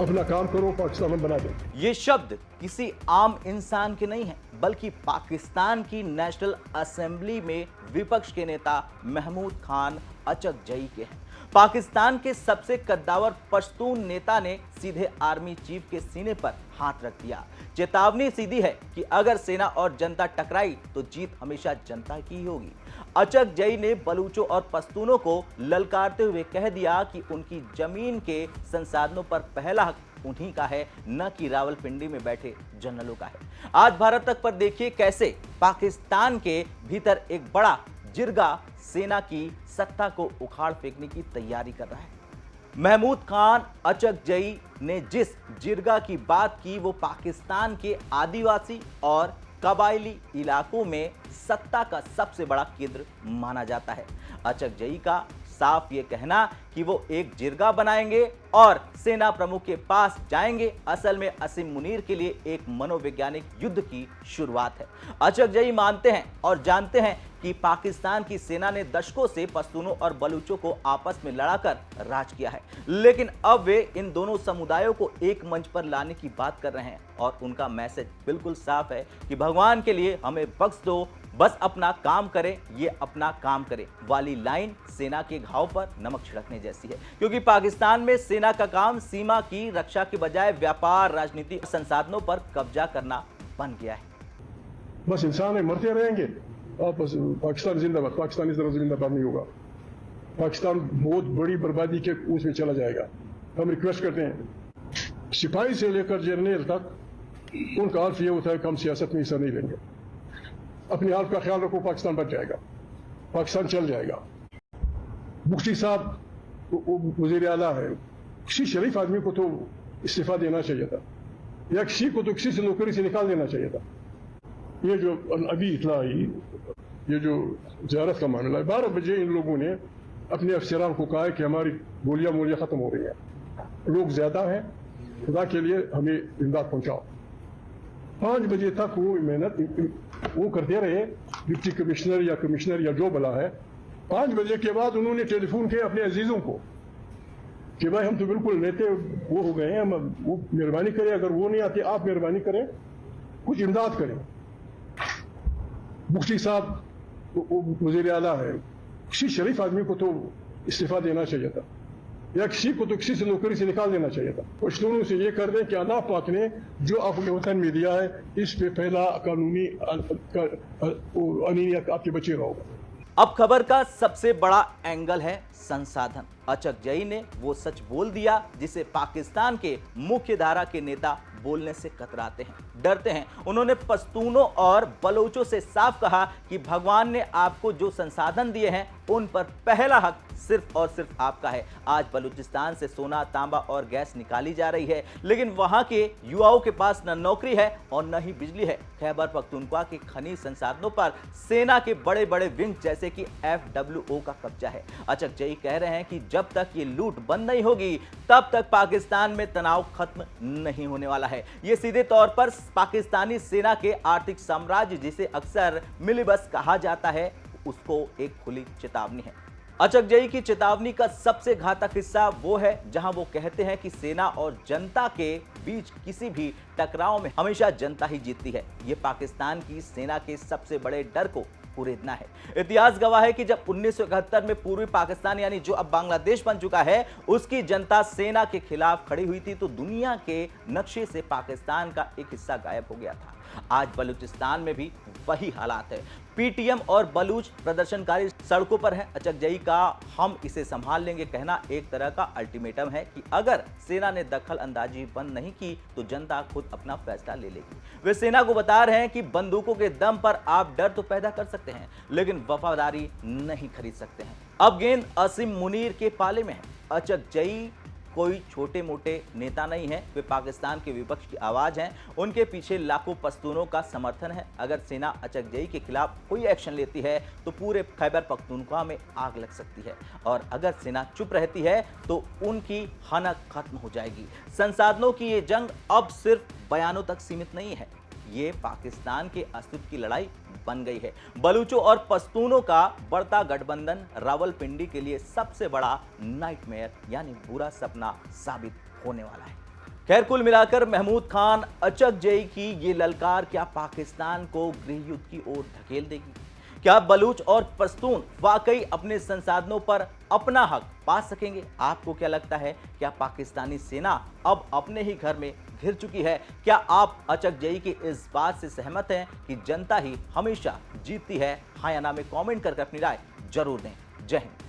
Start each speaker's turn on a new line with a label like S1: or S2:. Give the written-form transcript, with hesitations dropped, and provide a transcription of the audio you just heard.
S1: अपना काम करो, पाकिस्तान हम बना दें।
S2: ये शब्द किसी आम इंसान के नहीं है, बल्कि पाकिस्तान की नेशनल असेंबली में विपक्ष के नेता महमूद खान अचकजई के हैं। पाकिस्तान के सबसे कद्दावर पश्तून नेता ने सीधे आर्मी चीफ के सीने पर हाथ रख दिया। चेतावनी सीधी है कि अगर सेना और जनता टकराई तो जीत हमेशा जनता की ही होगी। अचकजई ने बलूचों और पश्तूनों को ललकारते हुए कह दिया कि उनकी जमीन के संसाधनों पर पहला हक उन्हीं का है, न कि रावलपिंडी में बैठे जनरलों का है। आज भारत तक पर देखिए कैसे पाकिस्तान के भीतर एक बड़ा जिरगा सेना की सत्ता को उखाड़ फेंकने की तैयारी कर रहा है। महमूद खान अचकजई ने जिस जिरगा की बात की वो पाकिस्तान के आदिवासी और कबायली इलाकों में सत्ता का सबसे बड़ा केंद्र माना जाता है। अचकजई का साफ ये कहना कि वो एक जिरगा बनाएंगे और सेना प्रमुख के पास जाएंगे, असल में असीम मुनीर के लिए एक मनोवैज्ञानिक युद्ध की शुरुआत है। अचकजई मानते हैं और जानते हैं कि पाकिस्तान की सेना ने दशकों से पश्तूनों और बलूचों को आपस में लड़ाकर राज किया है, लेकिन अब वे इन दोनों समुदायों को एक मंच पर लाने की बात कर रहे हैं और उनका मैसेज बिल्कुल साफ है कि भगवान के लिए हमें बख्श दो, बस अपना काम करें, ये अपना काम करें वाली लाइन सेना के घाव पर नमक छिड़कने जैसी है, क्योंकि पाकिस्तान में सेना का काम सीमा की रक्षा के बजाय व्यापार, राजनीति और संसाधनों पर कब्जा करना बन गया है।
S1: बस इंसान है, मरते रहेंगे और बस पाकिस्तान जिंदाबाद। पाकिस्तान इस तरह जिंदाबाद नहीं होगा। पाकिस्तान बहुत बड़ी बर्बादी के उसमें चला जाएगा। हम रिक्वेस्ट करते हैं सिपाही से लेकर जनरल तक उनका अर्थ ये होता है कि हम सियासत में हिस्सा नहीं लेंगे। अपने हाल का ख्याल रखो, पाकिस्तान बच जाएगा, पाकिस्तान चल जाएगा। मुफ्ती साहब वज़ीर आला है, किसी शरीफ आदमी को तो इस्तीफा देना चाहिए था, या किसी को तो किसी से नौकरी से निकाल देना चाहिए था। ये जो अभी इतला आई, ये जो ज़ियारत का मामला है, 12 बजे इन लोगों ने अपने अफसरान को कहा है कि हमारी गोलियां ख़त्म हो रही हैं, लोग ज़्यादा हैं, खुदा के लिए हमें इमदाद पहुंचाओ। 5 बजे तक वो मेहनत वो करते रहे, डिप्टी कमिश्नर या जो बला है। 5 बजे के बाद उन्होंने टेलीफोन किया अपने अजीज़ों को कि भाई हम तो बिल्कुल नेते वो हो गए हैं, हम वो मेहरबानी करें, अगर वो नहीं आते आप मेहरबानी करें, कुछ इमदाद करें। मुफ्ती साहब वज़ीर आला है, किसी शरीफ आदमी को तो इस्तीफा देना चाहिए था, या किसी को तो किसी से नौकरी से निकाल देना चाहिए था। पश्तूनों से ये कर दें कि अल्लाह पाक ने जो अपने वतन में दिया है, इस पे पहला कानूनी अनीनियत आपके बच्चे रहोगा।
S2: अब खबर का सबसे बड़ा एंगल है संसाधन। अचकजई ने वो सच बोल दिया जिसे पाकिस्तान के मुख्य धारा के नेता बोलने से कतराते हैं, डरते हैं। उन्होंने पश्तूनों और बलोचों से साफ कहा कि भगवान ने आपको जो संसाधन दिए हैं उन पर पहला हक सिर्फ और सिर्फ आपका है। आज बलूचिस्तान से सोना, तांबा और गैस निकाली जा रही है, लेकिन वहां के युवाओं के पास न नौकरी है और न ही बिजली है। खैबर पख्तूनख्वा के खनिज संसाधनों पर सेना के बड़े बड़े विंग जैसे कि FWO का कब्जा है। अचकजई कह रहे हैं कि जब तक ये लूट बंद नहीं होगी तब तक पाकिस्तान में तनाव खत्म नहीं होने वाला है। ये सीधे तौर पर पाकिस्तानी सेना के आर्थिक साम्राज्य, जिसे अक्सर मिलीबस कहा जाता है, उसको एक खुली चेतावनी है। अचकजई की चेतावनी का सबसे घातक हिस्सा वो है जहां वो कहते हैं कि सेना और जनता के बीच किसी भी टकराव में हमेशा जनता ही जीतती है। ये पाकिस्तान की सेना के सबसे बड़े डर को कुरेदना है। इतिहास गवाह है कि जब 1971 में पूर्वी पाकिस्तान यानी जो अब बांग्लादेश बन चुका है, उसकी जनता सेना के खिलाफ खड़ी हुई थी तो दुनिया के नक्शे से पाकिस्तान का एक हिस्सा गायब हो गया था। आज बलूचिस्तान में भी वही हालात है। पीटीएम और बलूच प्रदर्शनकारी सड़कों पर है। अचकजई का हम इसे संभाल लेंगे कहना एक तरह का अल्टीमेटम है कि अगर सेना ने दखल अंदाजी बंद नहीं की तो जनता खुद अपना फैसला ले लेगी। वे सेना को बता रहे हैं कि बंदूकों के दम पर आप डर तो पैदा कर सकते हैं, लेकिन वफादारी नहीं खरीद सकते हैं। अब गेंद असीम मुनीर के पाले में है। अचकजई कोई छोटे मोटे नेता नहीं है, वे पाकिस्तान के विपक्ष की आवाज हैं। उनके पीछे लाखों पश्तूनों का समर्थन है। अगर सेना अचकजई के खिलाफ कोई एक्शन लेती है तो पूरे खैबर पख्तूनख्वा में आग लग सकती है, और अगर सेना चुप रहती है तो उनकी हनक खत्म हो जाएगी। संसाधनों की ये जंग अब सिर्फ बयानों तक सीमित नहीं है, ये पाकिस्तान के अस्तित्व की लड़ाई बन गई है। बलूचों और पश्तूनों का बढ़ता गठबंधन रावलपिंडी के लिए सबसे बड़ा नाइटमेयर यानी बुरा सपना साबित होने वाला है। खैर, कुल मिलाकर महमूद खान अचकजई की ये ललकार क्या पाकिस्तान को गृह युद्ध की ओर धकेल देगी? क्या बलूच और पश्तून वाकई अपने संसाधनों पर अपना हक पा सकेंगे? आपको क्या लगता है, क्या पाकिस्तानी सेना अब अपने ही घर में घिर चुकी है? क्या आप अचकजई की इस बात से सहमत हैं कि जनता ही हमेशा जीतती है? हाँ या ना में कमेंट करके अपनी राय जरूर दें। जय हिंद।